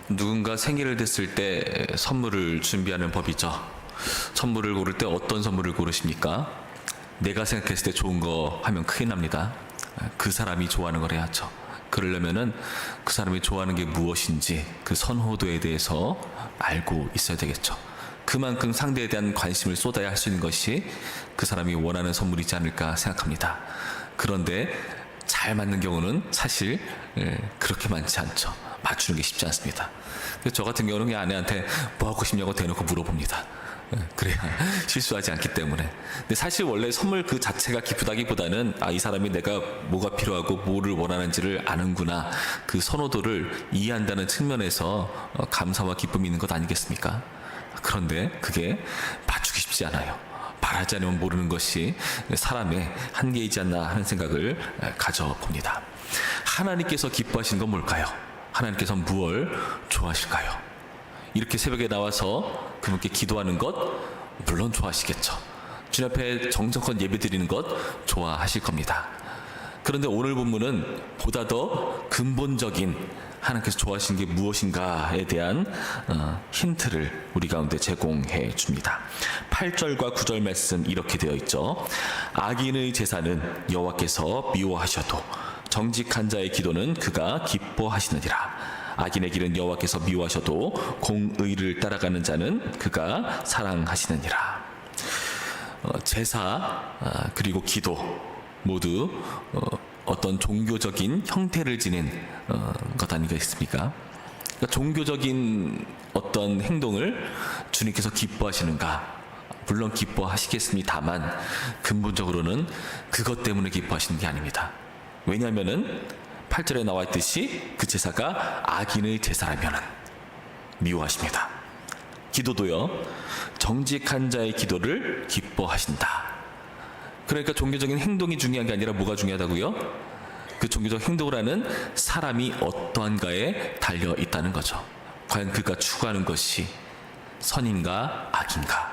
누군가 생일을 됐을 때 선물을 준비하는 법이죠. 선물을 고를 때 어떤 선물을 고르십니까? 내가 생각했을 때 좋은 거 하면 큰일 납니다. 그 사람이 좋아하는 걸 해야죠. 그러려면은 그 사람이 좋아하는 게 무엇인지 그 선호도에 대해서 알고 있어야 되겠죠. 그만큼 상대에 대한 관심을 쏟아야 할 수 있는 것이 그 사람이 원하는 선물이지 않을까 생각합니다. 그런데 잘 맞는 경우는 사실 그렇게 많지 않죠. 맞추는 게 쉽지 않습니다. 그래서 저 같은 경우는 그냥 아내한테 뭐 하고 싶냐고 대놓고 물어봅니다. 그래야 실수하지 않기 때문에. 근데 사실 원래 선물 그 자체가 기쁘다기보다는 이 사람이 내가 뭐가 필요하고 뭐를 원하는지를 아는구나, 그 선호도를 이해한다는 측면에서 감사와 기쁨이 있는 것 아니겠습니까? 그런데 그게 맞추기 쉽지 않아요. 말하지 않으면 모르는 것이 사람의 한계이지 않나 하는 생각을 가져봅니다. 하나님께서 기뻐하시는 건 뭘까요? 하나님께서 무엇을 좋아하실까요? 이렇게 새벽에 나와서 그분께 기도하는 것 물론 좋아하시겠죠. 주님 앞에 정성껏 예배드리는 것 좋아하실 겁니다. 그런데 오늘 본문은 보다 더 근본적인 하나님께서 좋아하시는 게 무엇인가에 대한 힌트를 우리 가운데 제공해 줍니다. 8절과 9절 말씀 이렇게 되어 있죠. 악인의 제사는 여호와께서 미워하셔도 정직한 자의 기도는 그가 기뻐하시느니라. 악인의 길은 여호와께서 미워하셔도 공의를 따라가는 자는 그가 사랑하시느니라. 제사 그리고 기도 모두 어떤 종교적인 형태를 지닌 것 아니겠습니까? 그러니까 종교적인 어떤 행동을 주님께서 기뻐하시는가? 물론 기뻐하시겠습니다만 근본적으로는 그것 때문에 기뻐하시는 게 아닙니다. 왜냐하면은 8절에 나와 있듯이 그 제사가 악인의 제사라면은 미워하십니다. 기도도요, 정직한 자의 기도를 기뻐하신다. 그러니까 종교적인 행동이 중요한 게 아니라 뭐가 중요하다고요? 그 종교적 행동을 하는 사람이 어떠한가에 달려 있다는 거죠. 과연 그가 추구하는 것이 선인가 악인가,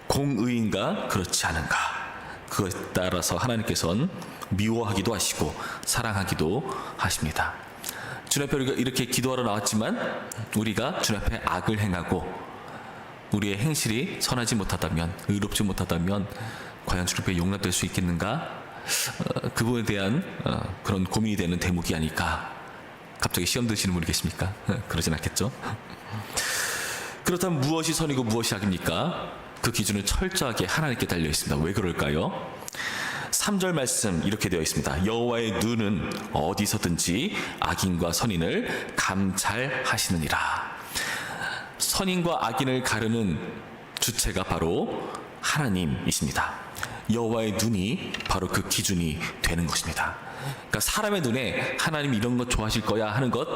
공의인가 그렇지 않은가, 그것에 따라서 하나님께서는 미워하기도 하시고 사랑하기도 하십니다. 주님 앞에 우리가 이렇게 기도하러 나왔지만 우리가 주님 앞에 악을 행하고 우리의 행실이 선하지 못하다면, 의롭지 못하다면 과연 주님 앞에 용납될 수 있겠는가? 그 부분에 대한 그런 고민이 되는 대목이 아닐까. 갑자기 시험 드시는 분이 계십니까? 그러진 않겠죠? 그렇다면 무엇이 선이고 무엇이 악입니까? 그 기준은 철저하게 하나님께 달려 있습니다. 왜 그럴까요? 3절 말씀 이렇게 되어 있습니다. 여호와의 눈은 어디서든지 악인과 선인을 감찰하시느니라. 선인과 악인을 가르는 주체가 바로 하나님이십니다. 여호와의 눈이 바로 그 기준이 되는 것입니다. 그러니까 사람의 눈에 하나님 이런 것 좋아하실 거야 하는 것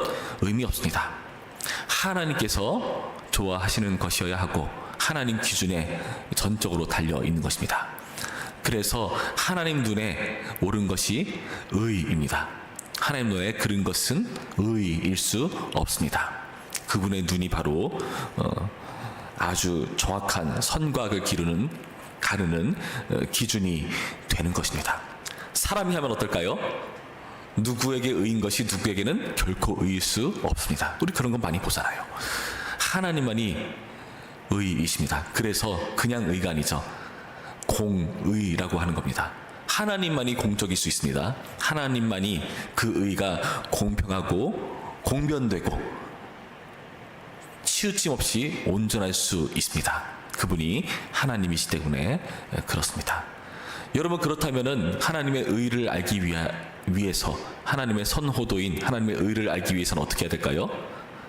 의미 없습니다. 하나님께서 좋아하시는 것이어야 하고 하나님 기준에 전적으로 달려 있는 것입니다. 그래서 하나님 눈에 옳은 것이 의입니다. 하나님 눈에 그른 것은 의일 수 없습니다. 그분의 눈이 바로 아주 정확한 선과 악을 가르는 기준이 되는 것입니다. 사람이 하면 어떨까요? 누구에게 의인 것이 누구에게는 결코 의일 수 없습니다. 우리 그런 건 많이 보잖아요. 하나님만이 의이십니다. 그래서 그냥 의가 아니죠. 공의라고 하는 겁니다. 하나님만이 공적일 수 있습니다. 하나님만이 그 의가 공평하고 공변되고 치우침 없이 온전할 수 있습니다. 그분이 하나님이시 때문에 그렇습니다. 여러분, 그렇다면은 하나님의 의를 알기 위해서, 하나님의 선호도인 하나님의 의를 알기 위해서는 어떻게 해야 될까요?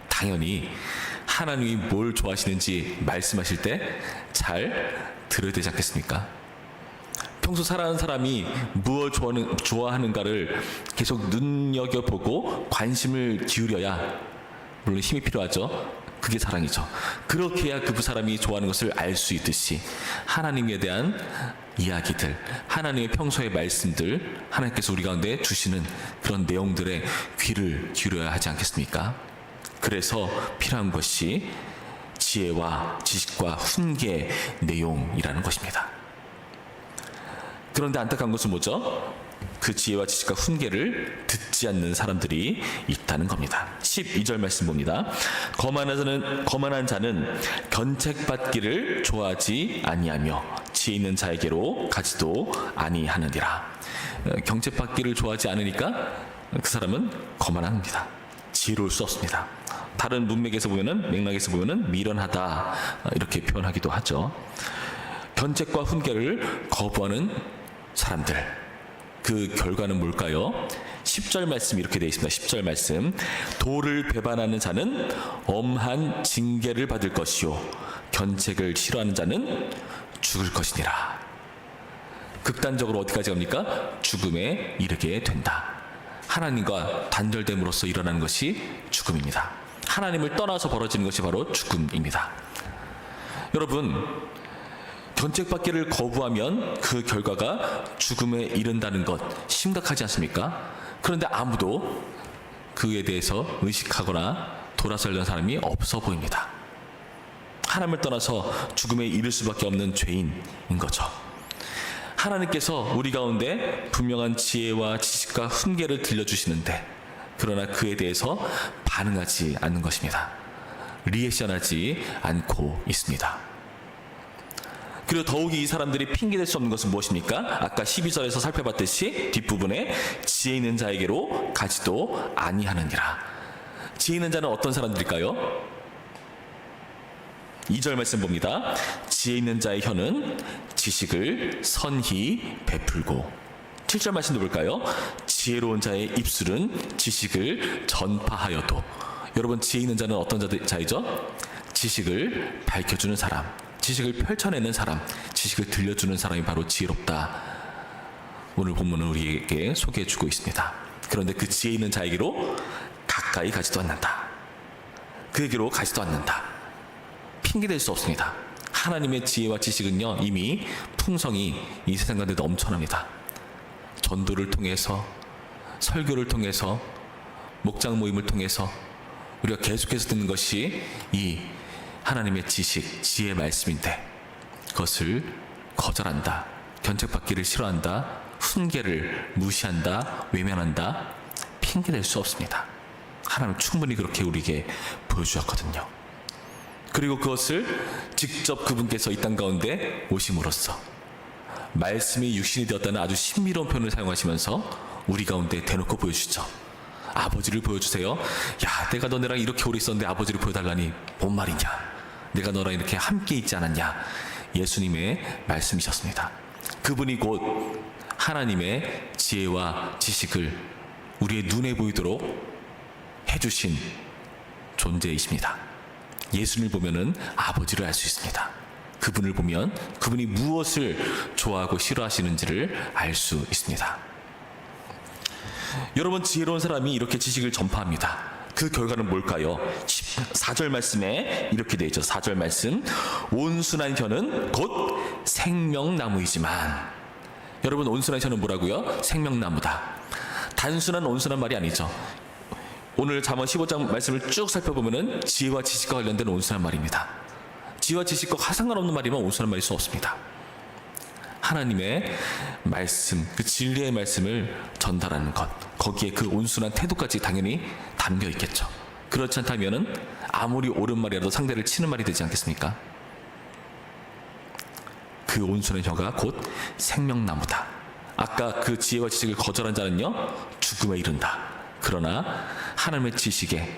당연히 하나님이 뭘 좋아하시는지 말씀하실 때 잘 들어야 되지 않겠습니까? 평소 살아가는 사람이 무엇을 좋아하는가를 계속 눈여겨보고 관심을 기울여야, 물론 힘이 필요하죠. 그게 사랑이죠. 그렇게 해야 그 사람이 좋아하는 것을 알 수 있듯이 하나님에 대한 이야기들, 하나님의 평소의 말씀들, 하나님께서 우리 가운데 주시는 그런 내용들에 귀를 기울여야 하지 않겠습니까? 그래서 필요한 것이 지혜와 지식과 훈계 내용이라는 것입니다. 그런데 안타까운 것은 뭐죠? 그 지혜와 지식과 훈계를 듣지 않는 사람들이 있다는 겁니다. 12절 말씀 봅니다. 거만한 자는 견책받기를 좋아하지 아니하며 지혜 있는 자에게로 가지도 아니하느니라. 견책받기를 좋아하지 않으니까 그 사람은 거만합니다. 지혜로울 수 없습니다. 다른 문맥에서 보면은, 맥락에서 보면은 미련하다 이렇게 표현하기도 하죠. 견책과 훈계를 거부하는 사람들, 그 결과는 뭘까요? 10절 말씀 이렇게 되어 있습니다. 10절 말씀. 도를 배반하는 자는 엄한 징계를 받을 것이요 견책을 싫어하는 자는 죽을 것이니라. 극단적으로 어디까지 갑니까? 죽음에 이르게 된다. 하나님과 단절됨으로써 일어나는 것이 죽음입니다. 하나님을 떠나서 벌어지는 것이 바로 죽음입니다. 여러분, 견책받기를 거부하면 그 결과가 죽음에 이른다는 것 심각하지 않습니까? 그런데 아무도 그에 대해서 의식하거나 돌아서려는 사람이 없어 보입니다. 하나님을 떠나서 죽음에 이를 수밖에 없는 죄인인 거죠. 하나님께서 우리 가운데 분명한 지혜와 지식과 훈계를 들려주시는데, 그러나 그에 대해서 반응하지 않는 것입니다. 리액션하지 않고 있습니다. 그리고 더욱이 이 사람들이 핑계댈 수 없는 것은 무엇입니까? 아까 12절에서 살펴봤듯이 뒷부분에 지혜 있는 자에게로 가지도 아니하느니라. 지혜 있는 자는 어떤 사람들일까요? 2절 말씀 봅니다. 지혜 있는 자의 혀는 지식을 선히 베풀고, 7절 말씀도 볼까요? 지혜로운 자의 입술은 지식을 전파하여도. 여러분, 지혜 있는 자는 어떤 자이죠? 지식을 밝혀주는 사람, 지식을 펼쳐내는 사람, 지식을 들려주는 사람이 바로 지혜롭다. 오늘 본문은 우리에게 소개해주고 있습니다. 그런데 그 지혜 있는 자에게로 가까이 가지도 않는다. 그에게로 가지도 않는다. 핑계댈 수 없습니다. 하나님의 지혜와 지식은요, 이미 풍성이 이 세상 가운데 넘쳐납니다. 전도를 통해서, 설교를 통해서, 목장 모임을 통해서 우리가 계속해서 듣는 것이 이 하나님의 지식, 지혜의 말씀인데, 그것을 거절한다, 견책받기를 싫어한다, 훈계를 무시한다, 외면한다, 핑계댈 수 없습니다. 하나님은 충분히 그렇게 우리에게 보여주었거든요. 그리고 그것을 직접 그분께서 이 땅 가운데 오심으로써 말씀이 육신이 되었다는 아주 신비로운 표현을 사용하시면서 우리 가운데 대놓고 보여주시죠. 아버지를 보여주세요. 야, 내가 너네랑 이렇게 오래 있었는데 아버지를 보여달라니 뭔 말이냐. 내가 너랑 이렇게 함께 있지 않았냐. 예수님의 말씀이셨습니다. 그분이 곧 하나님의 지혜와 지식을 우리의 눈에 보이도록 해주신 존재이십니다. 예수님을 보면은 아버지를 알 수 있습니다. 그분을 보면 그분이 무엇을 좋아하고 싫어하시는지를 알 수 있습니다. 여러분, 지혜로운 사람이 이렇게 지식을 전파합니다. 그 결과는 뭘까요? 4절 말씀에 이렇게 되어 있죠. 4절 말씀. 온순한 혀는 곧 생명나무이지만. 여러분, 온순한 혀는 뭐라고요? 생명나무다. 단순한 온순한 말이 아니죠. 오늘 잠언 15장 말씀을 쭉 살펴보면은 지혜와 지식과 관련된 온순한 말입니다. 지혜와 지식과 상관없는 말이면 온순한 말일 수 없습니다. 하나님의 말씀, 그 진리의 말씀을 전달하는 것, 거기에 그 온순한 태도까지 당연히 담겨 있겠죠. 그렇지 않다면은 아무리 옳은 말이라도 상대를 치는 말이 되지 않겠습니까? 그 온순한 혀가 곧 생명나무다. 아까 그 지혜와 지식을 거절한 자는요, 죽음에 이른다. 그러나 하나님의 지식에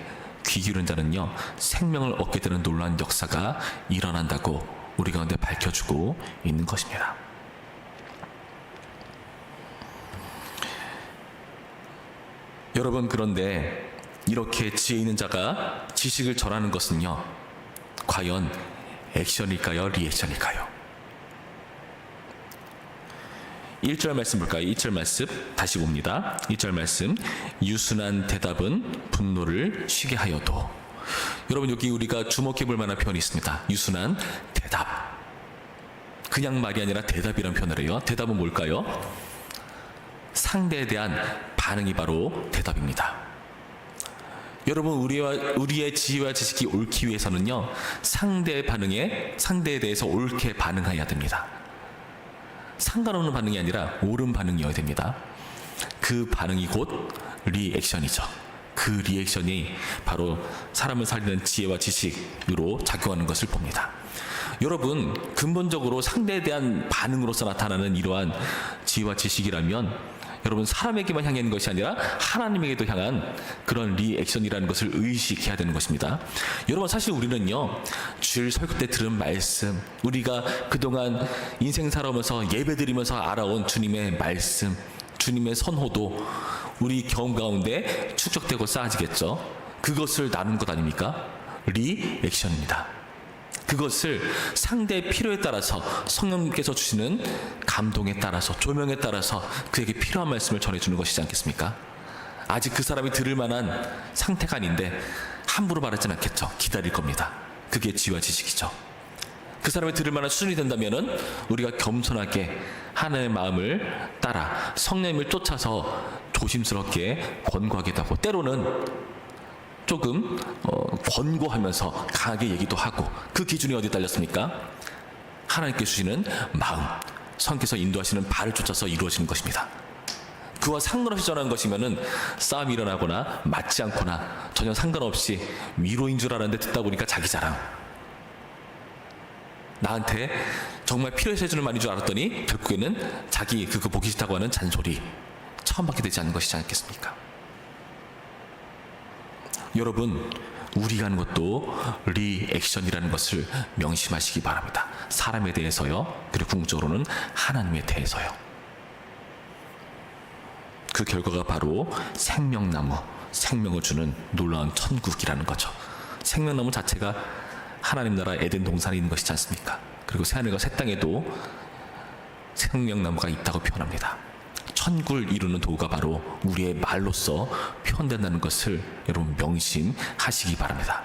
귀 기울인 자는요, 생명을 얻게 되는 놀라운 역사가 일어난다고 우리 가운데 밝혀주고 있는 것입니다. 여러분, 그런데 이렇게 지혜 있는 자가 지식을 전하는 것은요, 과연 액션일까요? 리액션일까요? 1절 말씀 볼까요? 2절 말씀 다시 봅니다. 2절 말씀. 유순한 대답은 분노를 쉬게 하여도. 여러분, 여기 우리가 주목해 볼 만한 표현이 있습니다. 유순한 대답. 그냥 말이 아니라 대답이라는 표현을 해요. 대답은 뭘까요? 상대에 대한 반응이 바로 대답입니다. 여러분, 우리의 지혜와 지식이 옳기 위해서는요, 상대에 대해서 옳게 반응해야 됩니다. 상관없는 반응이 아니라 옳은 반응이어야 됩니다. 그 반응이 곧 리액션이죠. 그 리액션이 바로 사람을 살리는 지혜와 지식으로 작용하는 것을 봅니다. 여러분, 근본적으로 상대에 대한 반응으로서 나타나는 이러한 지혜와 지식이라면 여러분, 사람에게만 향해 있는 것이 아니라 하나님에게도 향한 그런 리액션이라는 것을 의식해야 되는 것입니다. 여러분, 사실 우리는요, 주일 설교 때 들은 말씀, 우리가 그동안 인생 살아오면서 예배드리면서 알아온 주님의 말씀, 주님의 선호도 우리 경험 가운데 축적되고 쌓아지겠죠. 그것을 나눈 것 아닙니까? 리액션입니다. 그것을 상대의 필요에 따라서, 성령님께서 주시는 감동에 따라서, 조명에 따라서 그에게 필요한 말씀을 전해주는 것이지 않겠습니까? 아직 그 사람이 들을 만한 상태가 아닌데 함부로 말하진 않겠죠. 기다릴 겁니다. 그게 지혜와 지식이죠. 그 사람이 들을 만한 수준이 된다면은 우리가 겸손하게 하나님의 마음을 따라 성령님을 쫓아서 조심스럽게 권고하기도 하고, 때로는 조금 권고하면서 강하게 얘기도 하고, 그 기준이 어디에 달렸습니까? 하나님께 주시는 마음, 성령께서 인도하시는 발을 쫓아서 이루어지는 것입니다. 그와 상관없이 전하는 것이면은 싸움이 일어나거나 맞지 않거나 전혀 상관없이 위로인 줄 알았는데 듣다 보니까 자기 자랑, 나한테 정말 필요해서 해주는 말인 줄 알았더니 결국에는 자기 그거 보기 싫다고 하는 잔소리, 처음 받게 되지 않는 것이지 않겠습니까? 여러분, 우리가 하는 것도 리액션이라는 것을 명심하시기 바랍니다. 사람에 대해서요, 그리고 궁극적으로는 하나님에 대해서요. 그 결과가 바로 생명나무, 생명을 주는 놀라운 천국이라는 거죠. 생명나무 자체가 하나님 나라 에덴 동산에 있는 것이지 않습니까? 그리고 새하늘과 새 땅에도 생명나무가 있다고 표현합니다. 천국을 이루는 도구가 바로 우리의 말로써 표현된다는 것을 여러분 명심하시기 바랍니다.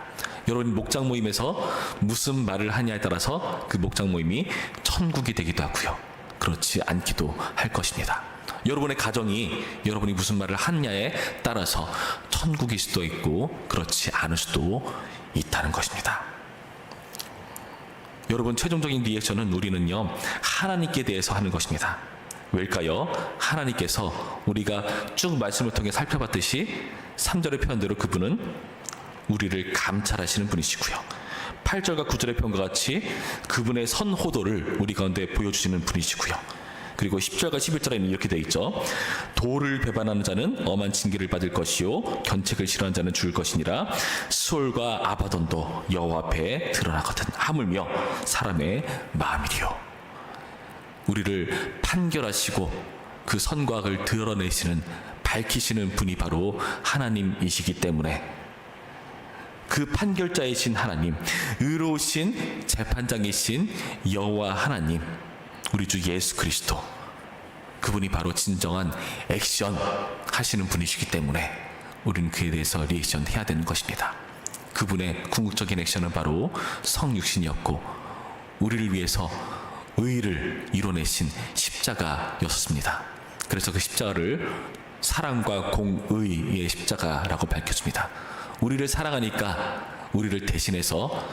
여러분, 목장 모임에서 무슨 말을 하냐에 따라서 그 목장 모임이 천국이 되기도 하고요, 그렇지 않기도 할 것입니다. 여러분의 가정이 여러분이 무슨 말을 하냐에 따라서 천국일 수도 있고 그렇지 않을 수도 있다는 것입니다. 여러분, 최종적인 리액션은 우리는요, 하나님께 대해서 하는 것입니다. 왜일까요? 하나님께서 우리가 쭉 말씀을 통해 살펴봤듯이 3절의 표현대로 그분은 우리를 감찰하시는 분이시고요, 8절과 9절의 표현과 같이 그분의 선호도를 우리 가운데 보여주시는 분이시고요, 그리고 10절과 11절에는 이렇게 되어 있죠. 도를 배반하는 자는 엄한 징계를 받을 것이요, 견책을 싫어하는 자는 죽을 것이니라. 수올과 아바돈도 여호와 앞에 드러나거든. 하물며 사람의 마음이리요. 우리를 판결하시고 그 선과 악을 드러내시는, 밝히시는 분이 바로 하나님이시기 때문에 그 판결자이신 하나님, 의로우신 재판장이신 여호와 하나님, 우리 주 예수 그리스도, 그분이 바로 진정한 액션 하시는 분이시기 때문에 우리는 그에 대해서 리액션 해야 되는 것입니다. 그분의 궁극적인 액션은 바로 성육신이었고 우리를 위해서 의를 이뤄내신 십자가였습니다. 그래서 그 십자가를 사랑과 공의의 십자가라고 밝혔습니다. 우리를 사랑하니까 우리를 대신해서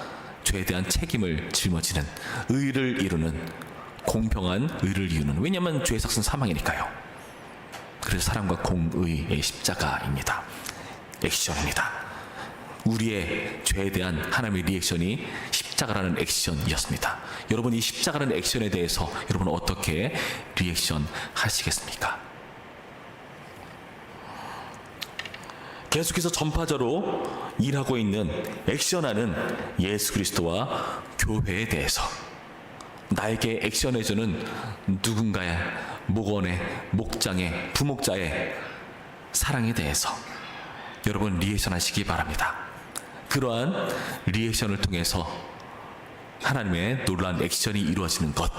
죄에 대한 책임을 짊어지는, 의를 이루는, 공평한 의를 이루는, 왜냐하면 죄의 삭은 사망이니까요. 그래서 사랑과 공의의 십자가입니다. 액션입니다. 우리의 죄에 대한 하나님의 리액션이 십자가라는 액션이었습니다. 여러분, 이 십자가라는 액션에 대해서 여러분 어떻게 리액션 하시겠습니까? 계속해서 전파자로 일하고 있는, 액션하는 예수 그리스도와 교회에 대해서, 나에게 액션해주는 누군가의 목원의, 목장의, 부목자의 사랑에 대해서 여러분 리액션 하시기 바랍니다. 그러한 리액션을 통해서 하나님의 놀라운 액션이 이루어지는 것,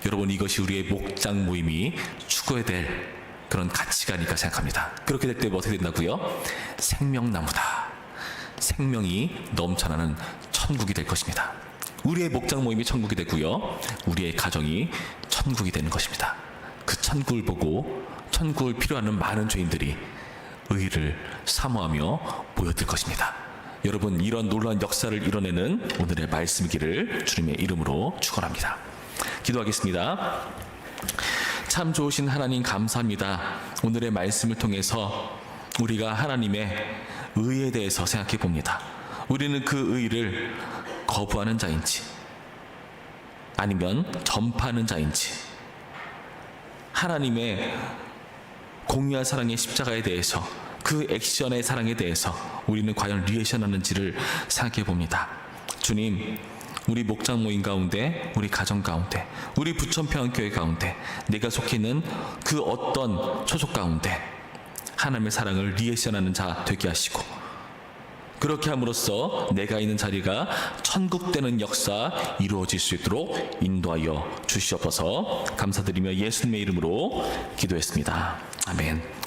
여러분 이것이 우리의 목장 모임이 추구해야 될 그런 가치가 아닐까 생각합니다. 그렇게 될 때 어떻게 된다고요? 생명나무다. 생명이 넘쳐나는 천국이 될 것입니다. 우리의 목장 모임이 천국이 되고요, 우리의 가정이 천국이 되는 것입니다. 그 천국을 보고 천국을 필요하는 많은 죄인들이 의를 사모하며 모여들 것입니다. 여러분, 이런 놀라운 역사를 이뤄내는 오늘의 말씀이기를 주님의 이름으로 축원합니다. 기도하겠습니다. 참 좋으신 하나님 감사합니다. 오늘의 말씀을 통해서 우리가 하나님의 의에 대해서 생각해 봅니다. 우리는 그 의를 거부하는 자인지 아니면 전파하는 자인지, 하나님의 공의와 사랑의 십자가에 대해서, 그 액션의 사랑에 대해서 우리는 과연 리액션하는지를 생각해 봅니다. 주님, 우리 목장 모임 가운데, 우리 가정 가운데, 우리 부천평안교회 가운데, 내가 속해 있는 그 어떤 소속 가운데 하나님의 사랑을 리액션하는 자 되게 하시고, 그렇게 함으로써 내가 있는 자리가 천국 되는 역사 이루어질 수 있도록 인도하여 주시옵소서. 감사드리며 예수님의 이름으로 기도했습니다. 아멘.